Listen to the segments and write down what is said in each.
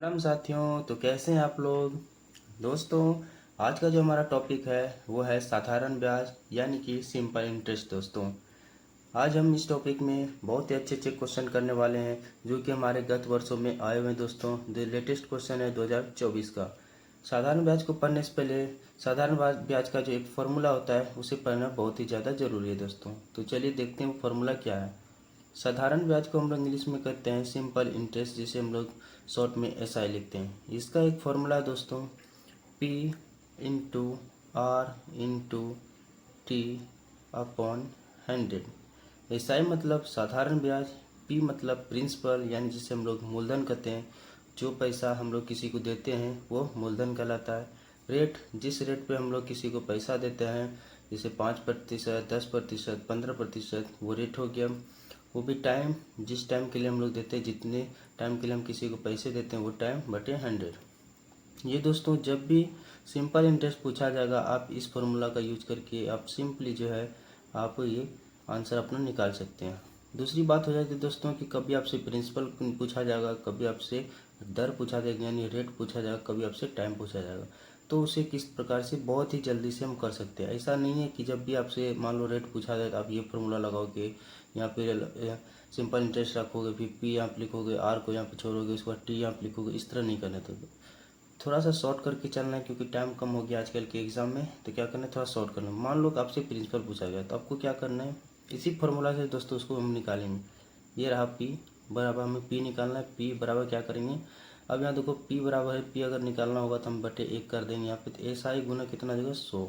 नमस्कार साथियों, तो कैसे हैं आप लोग। दोस्तों, आज का जो हमारा टॉपिक है वो है साधारण ब्याज यानी कि सिंपल इंटरेस्ट। दोस्तों, आज हम इस टॉपिक में बहुत ही अच्छे अच्छे क्वेश्चन करने वाले हैं जो कि हमारे गत वर्षों में आए हुए हैं। दोस्तों, जो लेटेस्ट क्वेश्चन है 2024 का। साधारण ब्याज को पढ़ने से पहले साधारण ब्याज का जो एक फॉर्मूला होता है उसे पढ़ना बहुत ही ज़्यादा ज़रूरी है। दोस्तों, तो चलिए देखते हैं वो फॉर्मूला क्या है। साधारण ब्याज को हम लोग इंग्लिश में कहते हैं सिंपल इंटरेस्ट, जिसे हम लोग शॉर्ट में एसआई लिखते हैं। इसका एक फॉर्मूला है दोस्तों, P into R into T upon 100। SI मतलब साधारण ब्याज, पी मतलब प्रिंसिपल यानी जिसे हम लोग मूलधन कहते हैं। जो पैसा हम लोग किसी को देते हैं वो मूलधन कहलाता है। रेट, जिस रेट पे हम लोग किसी को पैसा देते हैं, जैसे 5%, 10%, 15%, वो रेट हो गया। वो भी टाइम, जिस टाइम के लिए हम लोग देते हैं, जितने टाइम के लिए हम किसी को पैसे देते हैं वो टाइम बटे 100। ये दोस्तों, जब भी सिंपल इंटरेस्ट पूछा जाएगा आप इस फॉर्मूला का यूज करके आप सिंपली जो है आप ये आंसर अपना निकाल सकते हैं। दूसरी बात हो जाती है दोस्तों कि कभी आपसे प्रिंसिपल पूछा जाएगा, कभी आपसे दर पूछा जाएगा यानी रेट पूछा जाएगा, कभी आपसे टाइम पूछा जाएगा। तो उसे किस प्रकार से बहुत ही जल्दी से हम कर सकते हैं। ऐसा नहीं है कि जब भी आपसे मान लो रेट पूछा जाए तो आप ये फार्मूला लगाओगे या फिर सिंपल इंटरेस्ट रखोगे, फिर पी यहाँ पे लिखोगे, आर को यहाँ पे छोड़ोगे, उसके बाद टी यहाँ पे लिखोगे। इस तरह नहीं करना। तो थोड़ा सा शॉर्ट करके चलना है क्योंकि टाइम कम हो गया आजकल के एग्जाम में। तो क्या करना है, थोड़ा शॉर्ट करना है। मान लो कि आपसे प्रिंसिपल पूछा गया तो आपको क्या करना है, इसी फार्मूला से दोस्तों उसको हम निकालेंगे। ये रहा पी बराबर, हमें पी निकालना है। पी बराबर क्या करेंगे, अब यहाँ देखो पी बराबर है, पी अगर निकालना होगा तो हम बटे 1 कर देंगे यहाँ पे। तो एस आई गुना कितना देगा 100,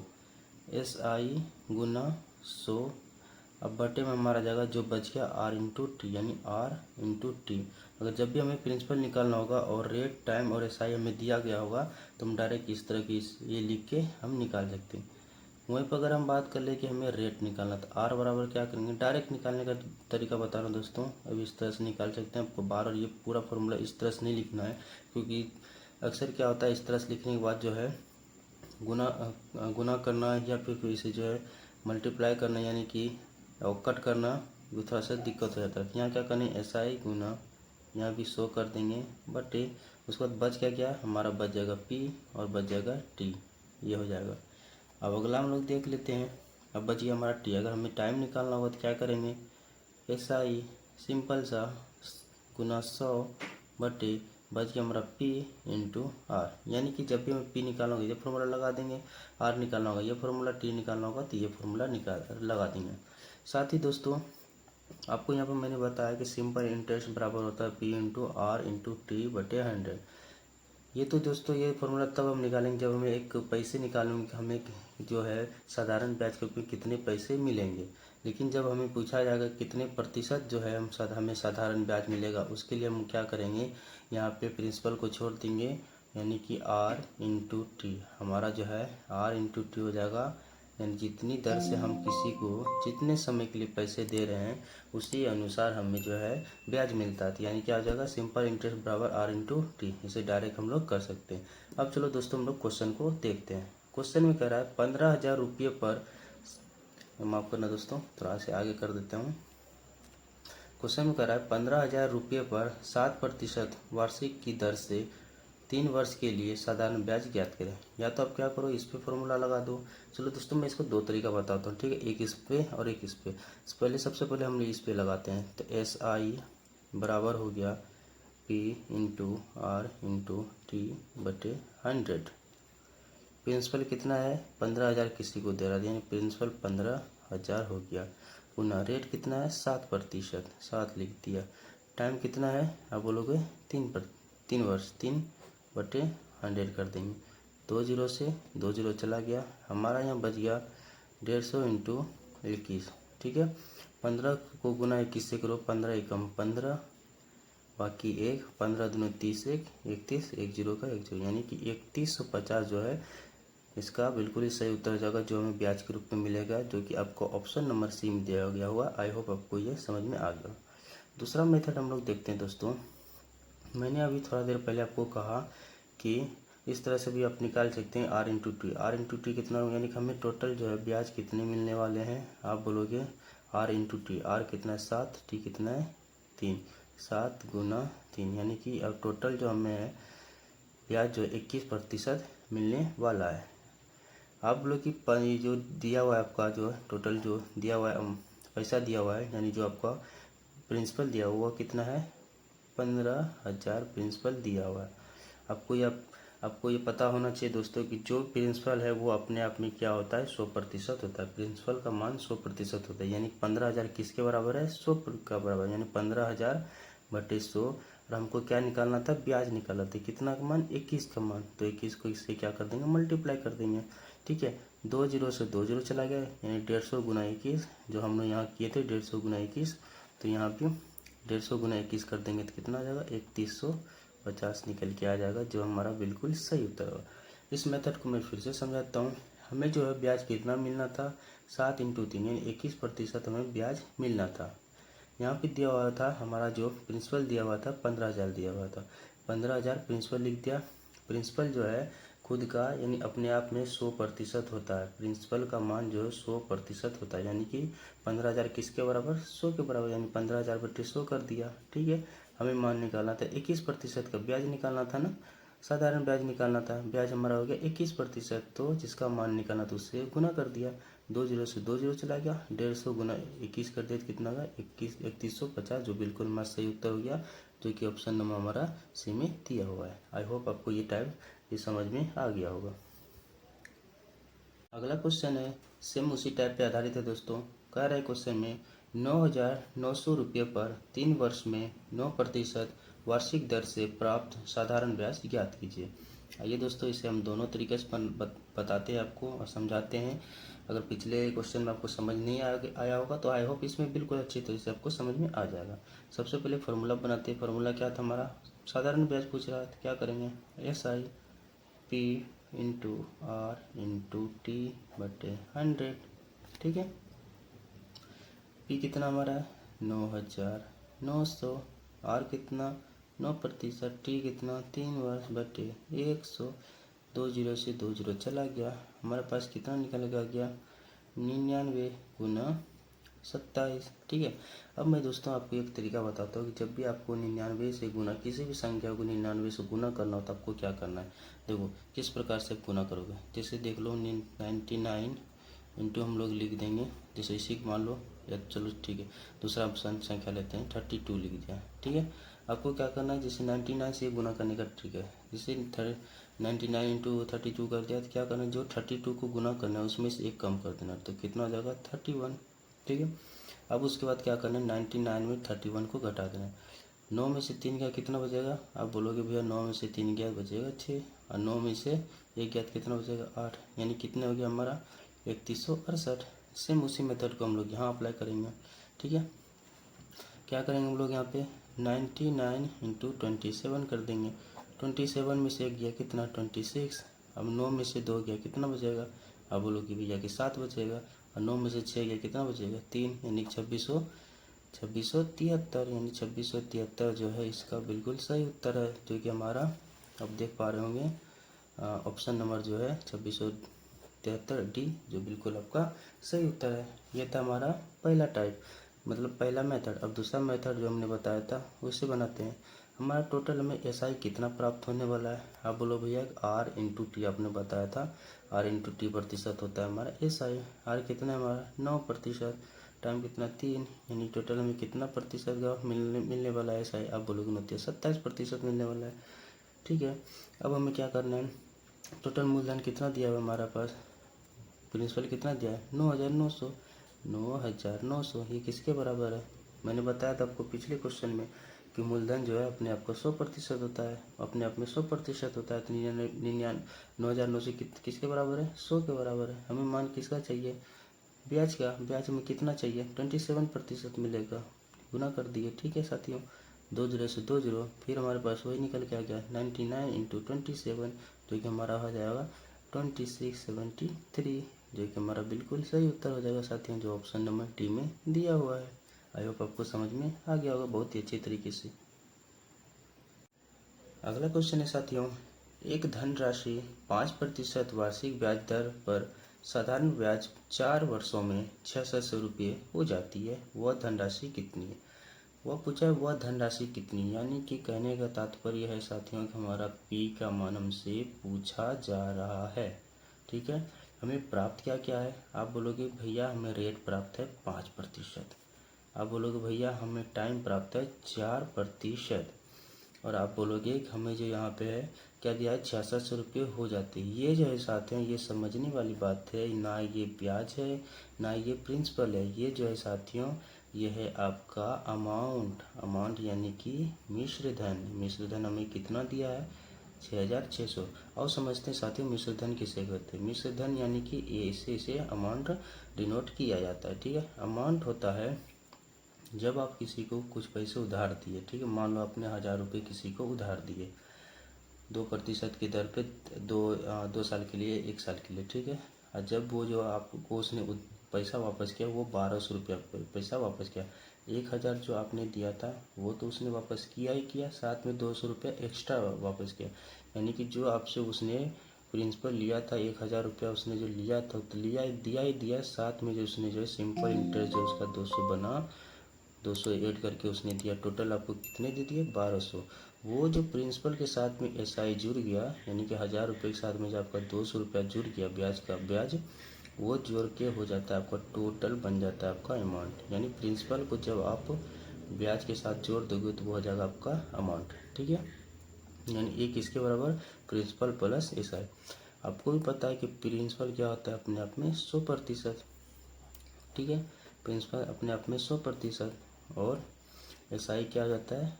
एस आई गुना 100। अब बटे में हमारा जाएगा जो बच गया आर इंटू टी, यानी आर इंटू टी। अगर जब भी हमें प्रिंसिपल निकालना होगा और रेट, टाइम और एसआई हमें दिया गया होगा तो हम डायरेक्ट इस तरह की ये लिख के हम निकाल सकते हैं। वहीं पर अगर हम बात कर ले कि हमें रेट निकालना, तो आर बराबर क्या करेंगे, डायरेक्ट निकालने का तरीका बता रहा हूँ दोस्तों। अब इस तरह से निकाल सकते हैं। आपको बार बार ये पूरा फॉर्मूला इस तरह से नहीं लिखना है, क्योंकि अक्सर क्या होता है, इस तरह से लिखने के बाद जो है गुना गुना करना या फिर इसे जो है मल्टीप्लाई करना यानी कि और कट करना, वो थोड़ा सा दिक्कत हो जाता है। यहाँ क्या करें, ऐसा ही गुना, यहाँ भी 100 कर देंगे बटे, उसके बाद बच क्या गया हमारा, बच जाएगा पी और बच जाएगा टी। ये हो जाएगा। अब अगला हम लोग देख लेते हैं। अब बच गया हमारा टी। अगर हमें टाइम निकालना होगा तो क्या करेंगे, ऐसा ही सिंपल सा गुना 100 बटे बच गया हमारा पी इंटू आर। यानी कि जब भी हमें पी निकालना होगा ये फॉर्मूला लगा देंगे, आर निकालना होगा ये फॉर्मूला, टी निकालना होगा तो ये फॉर्मूला लगा देंगे। साथ ही दोस्तों, आपको यहाँ पर मैंने बताया कि सिंपल इंटरेस्ट बराबर होता है P into R into T बटे 100। ये तो दोस्तों ये फॉर्मूला तब हम निकालेंगे जब हमें एक पैसे निकालने कि हमें जो है साधारण ब्याज के ऊपर कितने पैसे मिलेंगे। लेकिन जब हमें पूछा जाएगा कितने प्रतिशत जो है हमें साधारण ब्याज मिलेगा, उसके लिए हम क्या करेंगे, यहाँ पे प्रिंसिपल को छोड़ देंगे, यानी कि आर इंटू टी। हमारा जो है आर इंटू टी हो जाएगा, यानी जितनी दर से हम किसी को जितने समय के लिए पैसे दे रहे हैं उसी अनुसार हमें जो है ब्याज मिलता है। यानी क्या हो जाएगा, सिंपल इंटरेस्ट बराबर आर इंटू टी। इसे डायरेक्ट हम लोग कर सकते हैं। अब चलो दोस्तों हम लोग क्वेश्चन को देखते हैं। क्वेश्चन में कह रहा है 15,000 रुपये पर, माफ करना दोस्तों थोड़ा से आगे कर देता हूँ। क्वेश्चन में कह रहा है 15,000 रुपये पर 7% वार्षिक की दर से 3 वर्ष के लिए साधारण ब्याज ज्ञात करें। या तो आप क्या करो, इस पे फॉर्मूला लगा दो। चलो दोस्तों मैं इसको दो तरीका बताता हूँ, ठीक है, एक इस पे और एक इस पे। पहले सबसे पहले हम इस पे लगाते हैं। तो एस आई बराबर हो गया P into R into T बटे 100। प्रिंसिपल कितना है, 15,000 किसी को दे रहा है, यानी प्रिंसिपल 15,000 हो गया। गुना रेट कितना है 7%, 7 लिख दिया। टाइम कितना है आप बोलोगे 3 वर्ष, 3/100 कर देंगे। 2 जीरो से 2 जीरो चला गया, हमारा यहाँ बच गया 150 इंटू 21। ठीक है, 15 को गुना 21 से करो, 15 एकम 15, बाकी एक, 15 दूनी 30, 31, एक जीरो का एक जीरो, यानी कि 3150 जो है इसका बिल्कुल ही सही उत्तर हो जाएगा, जो हमें ब्याज के रूप में मिलेगा, जो कि आपको ऑप्शन नंबर सी में दिया गया हुआ। आई होप आपको ये समझ में आ गया। दूसरा मेथड हम लोग देखते हैं दोस्तों। मैंने अभी थोड़ा देर पहले आपको कहा कि इस तरह से भी आप निकाल सकते हैं R into T. R into T कितना होगा, यानी कि हमें टोटल जो है ब्याज कितने मिलने वाले हैं, आप बोलोगे आर इंटू टी। आर कितना है 7, टी कितना है 3, 7 गुना 3, यानी कि अब टोटल जो हमें है ब्याज जो 21% मिलने वाला है। आप लोग की ये जो दिया हुआ है आपका जो टोटल जो दिया हुआ है पैसा दिया हुआ है, यानी जो आपका प्रिंसिपल दिया हुआ कितना है, 15,000 प्रिंसिपल दिया हुआ है। आपको ये पता होना चाहिए दोस्तों कि जो प्रिंसिपल है वो अपने आप में क्या होता है, 100% होता है। प्रिंसिपल का मान 100% होता है, यानी 15,000 किसके बराबर है, 100 का बराबर, यानी 15,000 बटे 100। और हमको क्या निकालना था, ब्याज निकालना था, कितना का मान, 21 का मान। तो 21 को इससे क्या कर देंगे, मल्टीप्लाई कर देंगे। ठीक है, 2 जीरो से 2 जीरो चला गया, यानी 150 गुना 21, जो हम लोग यहाँ किए थे 150 गुना 21, तो यहाँ पे 150 गुना 21 कर देंगे तो कितना आ जाएगा, 3150 निकल के आ जाएगा, जो हमारा बिल्कुल सही उत्तर होगा। इस मेथड को मैं फिर से समझाता हूँ। हमें जो है ब्याज कितना मिलना था, 7 × 3 यानी 21% हमें ब्याज मिलना था। यहाँ पे दिया हुआ था हमारा जो प्रिंसिपल दिया हुआ था 15,000 दिया हुआ था, 15,000 प्रिंसिपल लिख दिया। प्रिंसिपल जो है खुद का यानी अपने आप में 100% होता है। प्रिंसिपल का मान जो है 100% होता है, यानी कि 15,000 किसके बराबर, 100 के बराबर, यानी 15,000 बटे 100 कर दिया। ठीक है, हमें मान निकालना था 21% का ब्याज निकालना था ना, साधारण ब्याज निकालना था। ब्याज हमारा हो गया 21%, तो जिसका मान निकालना था उससे गुना कर दिया। 2 जीरो से 2 जीरो चला गया, 150 गुना 21 कर दिया तो कितना होगा, 3150, जो बिल्कुल हमारा सही उत्तर हो गया, जो कि ऑप्शन नंबर हमारा सी में दिया हुआ है। आई होप आपको ये समझ में आ गया होगा। अगला क्वेश्चन है सेम उसी टाइप पे आधारित है दोस्तों। कह रहा है क्वेश्चन में 9,900 रुपये पर 3 वर्ष में 9% वार्षिक दर से प्राप्त साधारण ब्याज ज्ञात कीजिए। आइए दोस्तों, इसे हम दोनों तरीके से बताते हैं आपको और समझाते हैं। अगर पिछले क्वेश्चन में आपको समझ नहीं आया होगा तो आई होप इसमें बिल्कुल अच्छी तरह से आपको समझ में आ जाएगा। सबसे पहले फार्मूला बनाते हैं। फार्मूला क्या था हमारा, साधारण ब्याज पूछ रहा है तो क्या करेंगे, SI P × R × T बटे 100। ठीक है, P कितना हमारा है, 9,900, R कितना 9%, T कितना 3 वर्ष बटे 100। 2 जीरो से 2 जीरो चला गया, हमारे पास कितना निकल गया 99 गुना 27। ठीक है, अब मैं दोस्तों आपको एक तरीका बताता हूँ कि जब भी आपको 99 से गुना, किसी भी संख्या को 99 से गुना करना हो तो आपको क्या करना है। देखो किस प्रकार से गुना करोगे, जैसे देख लो 99 इंटू हम लोग लिख देंगे, जैसे इसी मान लो, या चलो ठीक है दूसरा ऑप्शन संख्या लेते हैं 32 लिख दिया। ठीक है, आपको क्या करना है, जैसे 99 से गुना करने का ट्रिक है, जैसे 99 × 32 कर दिया तो क्या करना है, जो 32 को गुना करना है उसमें से एक कम कर देना, तो कितना हो जाएगा 31। ठीक है, अब उसके बाद क्या करना है, 99 में 31 को घटा देना है। 9 में से 3 गया कितना बचेगा, आप बोलोगे भैया 9 में से 3 गया बचेगा 6, और 9 में से 1 गया कितना बचेगा 8, यानी कितने हो गया हमारा 3168। सेम उसी मेथड को हम लोग यहाँ अप्लाई करेंगे। ठीक है, क्या करेंगे हम लोग यहाँ पे 99 × 27 कर देंगे। 27 में से 1 गया कितना 26, अब 9 में से 2 गया कितना बचेगा, अब बोलोगे भैया कि 7 बचेगा, और 9 में से 6 गया कितना बचेगा 3, यानी 2673, यानी 2673 जो है इसका बिल्कुल सही उत्तर है, जो कि हमारा अब देख पा रहे होंगे ऑप्शन नंबर जो है 2673D, जो बिल्कुल आपका सही उत्तर है। ये था हमारा पहला टाइप, मतलब पहला मेथड। अब दूसरा मेथड जो हमने बताया था उसे बनाते हैं। हमारा टोटल हमें SI कितना प्राप्त होने वाला है, आप बोलो भैया R × T आपने बताया था, R × T प्रतिशत होता है हमारा SI। R कितना है हमारा 9%, टाइम कितना 3, यानी टोटल हमें कितना प्रतिशत का मिलने वाला है SI, आप बोलोगे 27% मिलने वाला है। ठीक है, अब हमें क्या करना है, टोटल मूलधन कितना दिया हुआ हमारे पास, प्रिंसिपल कितना दिया है 9,900, 9,900 ये किसके बराबर है, मैंने बताया था आपको पिछले क्वेश्चन में कि मूलधन जो है अपने आप का 100% होता है, अपने आप में 100% होता है, तो 9,900 किसके बराबर है, 100 के बराबर है। हमें मान किसका चाहिए, ब्याज का, ब्याज में कितना चाहिए 27% मिलेगा, गुना कर दिए। ठीक है साथियों, 2 जीरो से 2 जीरो, फिर हमारे पास वही निकल के आ गया 99 × 27, जो कि हमारा हो जाएगा 2673, जो कि हमारा बिल्कुल सही उत्तर हो जाएगा साथियों, जो ऑप्शन नंबर D में दिया हुआ है। आई होप आपको समझ में आ गया होगा बहुत ही अच्छे तरीके से। अगला क्वेश्चन है साथियों, एक धनराशि 5% वार्षिक ब्याज दर पर साधारण ब्याज 4 वर्षों में 600 रुपये हो जाती है, वह धनराशि कितनी है। वह पूछा है वह धनराशि कितनी, यानी कि कहने का तात्पर्य है साथियों कि हमारा पी का मान हमसे पूछा जा रहा है। ठीक है, हमें प्राप्त क्या क्या है। आप बोलोगे भैया हमें रेट प्राप्त है 5%। आप बोलोगे भैया हमें टाइम प्राप्त है 4%। और आप बोलोगे कि हमें जो यहाँ पे है क्या दिया है 6600 रुपये हो जाते हैं। ये जो है साथियों ये समझने वाली बात है, ना ये ब्याज है ना ये प्रिंसिपल है, ये जो है साथियों ये है आपका अमाउंट यानी कि मिश्र धन हमें कितना दिया है 6600। और समझते हैं साथियों मिश्र धन किसे कहते हैं। मिश्र धन यानी कि इसे अमाउंट डिनोट किया जाता है। ठीक है, अमाउंट होता है जब आप किसी को कुछ पैसे उधार दिए। ठीक है, मान लो आपने 1000 रुपये किसी को उधार दिए 2% की दर पे 2 साल के लिए 1 साल के लिए। ठीक है, और जब वो जो आपको उसने पैसा वापस किया वो 1200 रुपया पैसा वापस किया। 1000 जो आपने दिया था वो तो उसने वापस किया ही किया, साथ में 200 रुपया एक्स्ट्रा वापस किया। यानी कि जो आपसे उसने प्रिंसिपल लिया था 1000 रुपया उसने जो लिया था तो दिया ही दिया, साथ में जो उसने जो है सिंपल इंटरेस्ट जो उसका 200 बना 200 ऐड करके उसने दिया। टोटल आपको कितने दे दिए 1200। वो जो प्रिंसिपल के साथ में एसआई जुड़ गया यानी कि 1000 रुपये के साथ में जो आपका 200 रुपया जुड़ गया ब्याज वो जोड़ के हो जाता है आपका टोटल बन जाता है आपका अमाउंट। यानी प्रिंसिपल को जब आप ब्याज के साथ जोड़ दोगे तो वो हो जाएगा आपका अमाउंट। ठीक है, यानी ये किसके बराबर प्रिंसिपल प्लस एसआई। आपको भी पता है कि प्रिंसिपल क्या होता है अपने आप में 100%। ठीक है, प्रिंसिपल अपने आप में 100% और एसआई क्या हो जाता है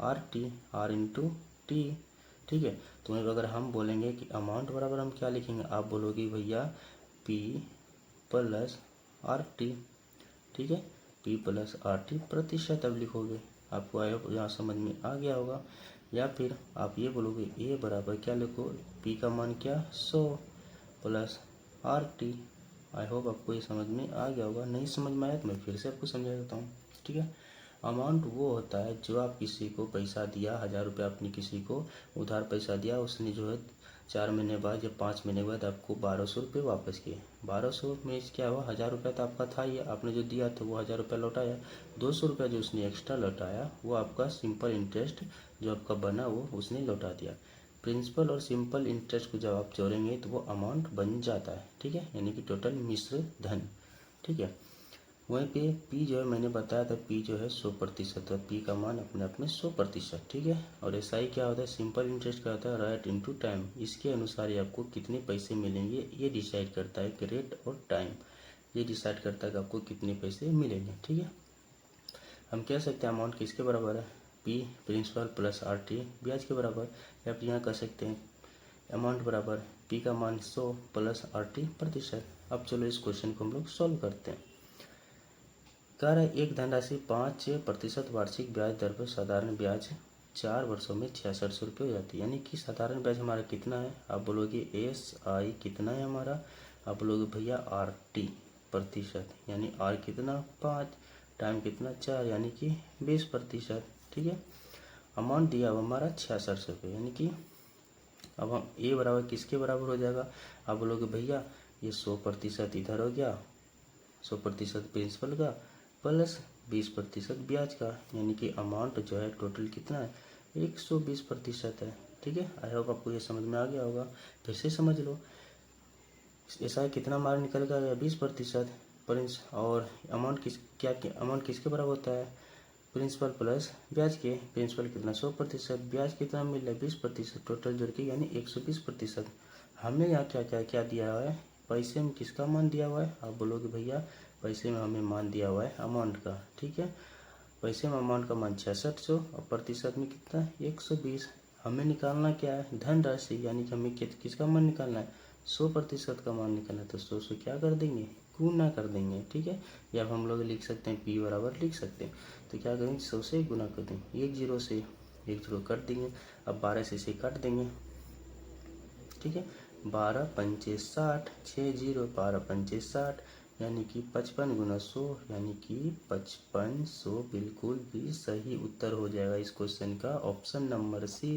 R/T। ठीक है, तो अगर हम बोलेंगे कि अमाउंट बराबर हम क्या लिखेंगे, आप बोलोगे भैया P प्लस RT। ठीक है, P प्लस RT प्रतिशत अब लिखोगे। आपको आई होप यहाँ समझ में आ गया होगा। या फिर आप ये बोलोगे A बराबर क्या लिखो, P का मान क्या 100 प्लस RT। आई होप आपको ये समझ में आ गया होगा। नहीं समझ में आया तो मैं फिर से आपको समझा देता हूँ। ठीक है, अमाउंट वो होता है जो आप किसी को पैसा दिया 1000 रुपये आपने किसी को उधार पैसा दिया, उसने जो है 4 महीने बाद या 5 महीने बाद आपको 1200 रुपये वापस किए। 1200 में क्या हुआ 1000 रुपया तो आपका था ही, आपने जो दिया था वो 1000 रुपया लौटाया। 200 रुपया जो उसने एक्स्ट्रा लौटाया वो आपका सिंपल इंटरेस्ट जो आपका बना वो उसने लौटा दिया। प्रिंसिपल और सिंपल इंटरेस्ट को जब आप जोड़ेंगे तो वो अमाउंट बन जाता है। ठीक है, यानी कि टोटल मिश्र धन। ठीक है, वहीं पे पी जो है मैंने बताया था पी जो है 100% और पी का मान अपने आप में 100%। ठीक है, और एसआई क्या होता है सिंपल इंटरेस्ट क्या होता है रेट इनटू टाइम। इसके अनुसार ही आपको कितने पैसे मिलेंगे ये डिसाइड करता है कि रेट और टाइम ये डिसाइड करता है कि आपको कितने पैसे मिलेंगे। ठीक है, हम कह सकते हैं अमाउंट किसके बराबर है पी प्रिंसिपल प्लस RT ब्याज के बराबर। या फिर यहाँ कह सकते हैं अमाउंट बराबर पी का मान 100 प्लस RT प्रतिशत। अब चलो इस क्वेश्चन को हम लोग सॉल्व करते हैं। कह रहा है एक धनराशि 5% वार्षिक ब्याज दर पर साधारण ब्याज 4 वर्षों में 6600 रुपये हो जाती है। यानी कि साधारण ब्याज हमारा कितना है, आप बोलोगे SI कितना है हमारा, आप बोलोगे भैया RT प्रतिशत, यानी R कितना 5 टाइम कितना 4 यानी कि 20%। ठीक है, अमाउंट दिया हुआ हमारा 6600 रुपये। यानी कि अब हम ए बराबर किसके बराबर हो जाएगा, आप बोलोगे भैया ये 100% इधर हो गया 100% प्रिंसिपल का प्लस 20% ब्याज का, यानी कि अमाउंट जो है टोटल कितना है 120% है। ठीक है, आई होप आपको ये समझ में आ गया होगा। फिर से समझ लो ऐसा कितना मार्क निकल गया 20% प्रिंस और अमाउंट अमाउंट किसके बराबर होता है प्रिंसिपल प्लस ब्याज के। प्रिंसिपल कितना 100%, ब्याज कितना मिल रहा है 20%, टोटल जोड़ के यानी 120%। हमने यहाँ क्या दिया हुआ है पैसे में किसका मान दिया हुआ है, आप बोलोगे भैया पैसे में हमें मान दिया हुआ है अमाउंट का। ठीक है, पैसे में अमाउंट का मान 6600 और प्रतिशत में कितना 120। हमें निकालना क्या है धनराशि, यानी कि हमें किसका मान निकालना है 100% का मान निकालना है। तो 100 से क्या कर देंगे गुना कर देंगे। ठीक है, या हम लोग लिख सकते हैं P बराबर लिख सकते हैं। तो क्या करेंगे 100 से गुना कर देंगे, 1 0 से 1 0 कट देंगे, अब 12 से इसे काट देंगे। ठीक है, 12 पंचे 60 6 0 12 पंचे 60 यानी कि 55 गुना 100 यानी कि 5500 बिल्कुल भी सही उत्तर हो जाएगा इस क्वेश्चन का ऑप्शन नंबर सी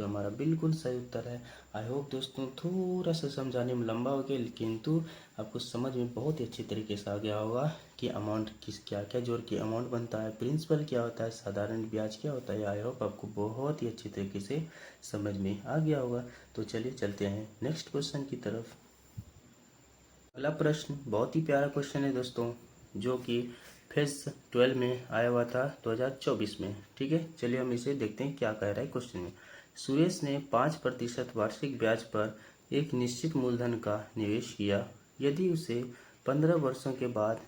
जो हमारा बिल्कुल सही उत्तर है। आई होप दोस्तों थोड़ा सा समझाने में लंबा हो गया, किंतु आपको समझ में बहुत ही अच्छी तरीके से आ गया होगा कि अमाउंट क्या क्या जोड़ के अमाउंट बनता है, प्रिंसिपल क्या होता है, साधारण ब्याज क्या होता है। आई होप आपको बहुत ही अच्छी तरीके से समझ में आ गया होगा। तो चलिए चलते हैं नेक्स्ट क्वेश्चन की तरफ। अगला प्रश्न बहुत ही प्यारा क्वेश्चन है दोस्तों, जो कि फेज 12 में आया हुआ था 2024 में। ठीक है, चलिए हम इसे देखते हैं क्या कह रहा है क्वेश्चन में। सुरेश ने 5% वार्षिक ब्याज पर एक निश्चित मूलधन का निवेश किया। यदि उसे 15 वर्षों के बाद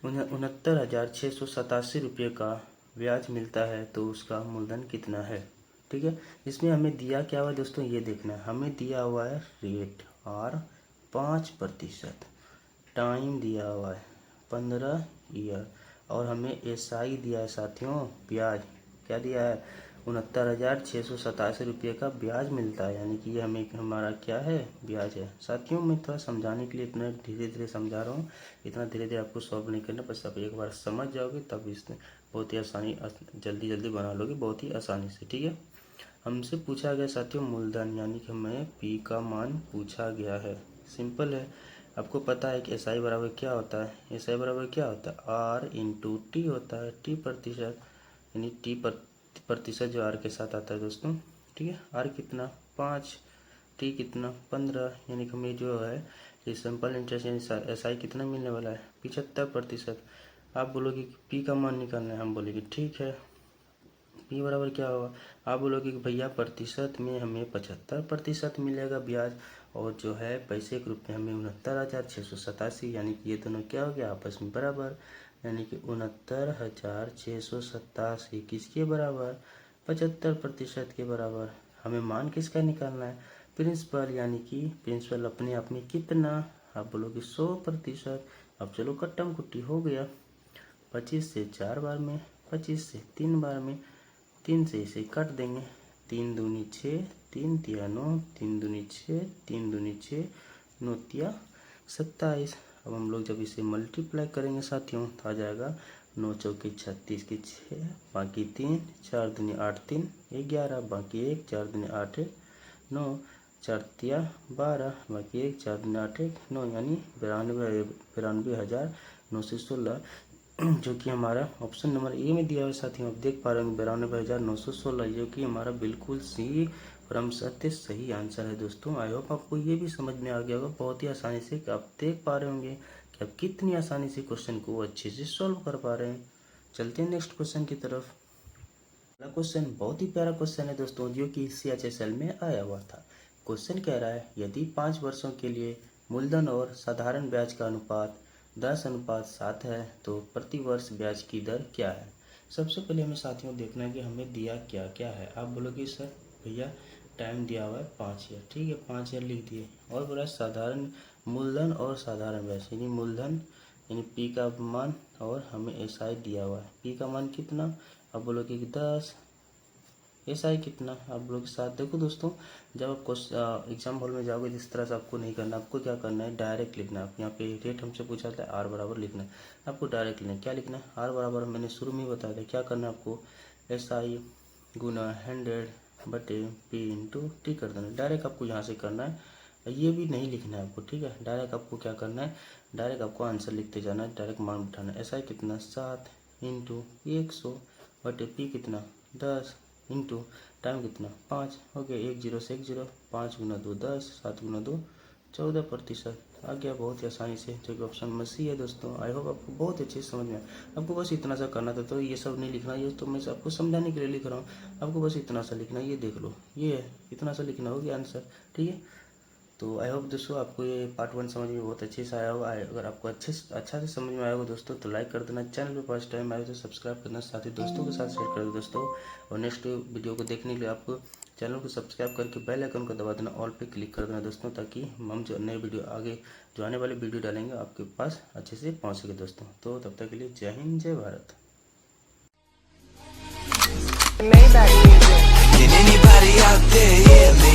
69,687 रुपये का ब्याज मिलता है तो उसका मूलधन कितना है। ठीक है, इसमें हमें दिया क्या हुआ है दोस्तों, ये देखना है। हमें दिया हुआ है रेट और 5%, टाइम दिया हुआ है 15 ईयर, और हमें एसआई दिया है साथियों, ब्याज क्या दिया है, 69,687 रुपये का ब्याज मिलता है। यानी कि ये हमें हमारा क्या है, ब्याज है। साथियों मैं थोड़ा समझाने के लिए इतना धीरे धीरे समझा रहा हूँ, इतना धीरे धीरे आपको सॉल्व नहीं करना, बस आप एक बार समझ जाओगे तब इसमें बहुत ही आसानी जल्दी जल्दी बना लोगे बहुत ही आसानी से। ठीक है, हमसे पूछा गया साथियों मूलधन, यानी कि हमें पी का मान पूछा गया है। सिंपल है, आपको पता है कि एस आई बराबर क्या होता है, एस आई बराबर क्या होता है, आर इंटू टी होता है। टी प्रतिशत, यानी टी प्रतिशत जो आर के साथ आता है दोस्तों। ठीक है, आर कितना 5, टी कितना 15, यानी कि हमें जो है ये सिंपल इंटरेस्ट यानी एस आई कितना मिलने वाला है 75%। आप बोलोगे कि पी का मान निकालना है, हम बोलेंगे ठीक है, पी बराबर क्या होगा, आप बोलोगे कि भैया प्रतिशत में हमें 75% मिलेगा ब्याज, और जो है पैसे के रूप में हमें 69,687, यानी कि ये दोनों क्या हो गया आपस में बराबर, यानी कि 69,687 किसके बराबर, 75% के बराबर। हमें मान किसका निकालना है, प्रिंसिपल, यानी कि प्रिंसिपल अपने आप में कितना, आप बोलोगे 100%। अब चलो कट्टम कुट्टी हो गया, 25 से 4 बार में, 25 से 3 बार में, 3 से इसे काट देंगे, 3 दूनी 6, 3 तिया 9, 3 दूनी 6, 3 दूनी 6, 9 तिया 27। अब हम लोग जब इसे मल्टीप्लाई करेंगे साथियों तो आ जाएगा 9 चौके 36 की 6, बाकी 3, 4 दूनी 8, 3 11, बाकी 1, 4 दूनी 8 9, 4 तिया 12, बाकी 1, 4 दूनी 8 9, यानी 92,916, जो कि हमारा ऑप्शन नंबर ए में दिया हुआ है साथियों। आप देख पा रहे होंगे 92,916, जो कि हमारा बिल्कुल सी परम सत्य सही आंसर है दोस्तों। आई होप आपको ये भी समझ में आ गया होगा बहुत ही आसानी से, कि आप देख पा रहे होंगे कि आप कितनी आसानी से क्वेश्चन को अच्छे से सॉल्व कर पा रहे हैं। चलते हैं नेक्स्ट क्वेश्चन की तरफ। अगला क्वेश्चन बहुत ही प्यारा क्वेश्चन है दोस्तों, जो कि CHSL में आया हुआ था। क्वेश्चन कह रहा है यदि 5 वर्षों के लिए मूलधन और साधारण ब्याज का अनुपात 10:7 है तो प्रति वर्ष ब्याज की दर क्या है। सबसे पहले हमें साथियों देखना है कि हमें दिया क्या क्या है। आप बोलोगे सर भैया टाइम दिया हुआ है 5 ईयर, ठीक है 5 ईयर लिख दिए, और बोला साधारण मूलधन और साधारण ब्याज, यानी मूलधन यानी पी का मान, और हमें एसआई दिया हुआ है, पी का मान कितना, आप बोलोगे कि 10, एसआई कितना, आप लोग के साथ देखो दोस्तों, जब आप एग्जाम हॉल में जाओगे इस तरह से आपको नहीं करना, आपको क्या करना है डायरेक्ट लिखना है। यहाँ पे रेट हमसे पूछा था आर बराबर लिखना है, आपको डायरेक्ट लिखना है। क्या लिखना है, आर बराबर मैंने शुरू में बताया था क्या करना है आपको, एसआई गुना 100/P इंटू टी कर देना, डायरेक्ट आपको यहाँ से करना है, ये भी नहीं लिखना है आपको, ठीक है। डायरेक्ट आपको क्या करना है, डायरेक्ट आपको आंसर लिखते जाना है, डायरेक्ट मान बिठाना है। एसआई कितना 7 इंटू 100/P कितना 10 इंटू टाइम कितना 5 हो गया, 1 0 से 1 0, 5 गुना 2 10, 7 गुना 2 14% आ गया बहुत ही आसानी से, जो कि ऑप्शन में सी है दोस्तों। आई होप आपको बहुत अच्छे से समझ में आया। आपको बस इतना सा करना था, तो ये सब नहीं लिखना, ये तो मैं आपको समझाने के लिए लिख रहा हूँ। आपको बस इतना सा लिखना, ये देख लो ये है, इतना सा लिखना हो गया आंसर, ठीक है। तो आई होप दोस्तों आपको ये पार्ट 1 समझ में बहुत अच्छे से आया होगा। अगर आपको अच्छा से समझ में आया होगा दोस्तों तो लाइक कर देना, चैनल पे फर्स्ट टाइम आए तो सब्सक्राइब करना, साथ ही दोस्तों के साथ शेयर कर दो दोस्तों। और नेक्स्ट वीडियो को देखने के लिए आपको चैनल को सब्सक्राइब करके बेल आइकन को दबा देना, ऑल पे क्लिक कर देना दोस्तों, ताकि हम जो नए वीडियो आगे जो आने वाले वीडियो डालेंगे आपके पास अच्छे से पहुँच सके दोस्तों। तो तब तक के लिए जय हिंद जय Bharat. Can anybody out there hear me?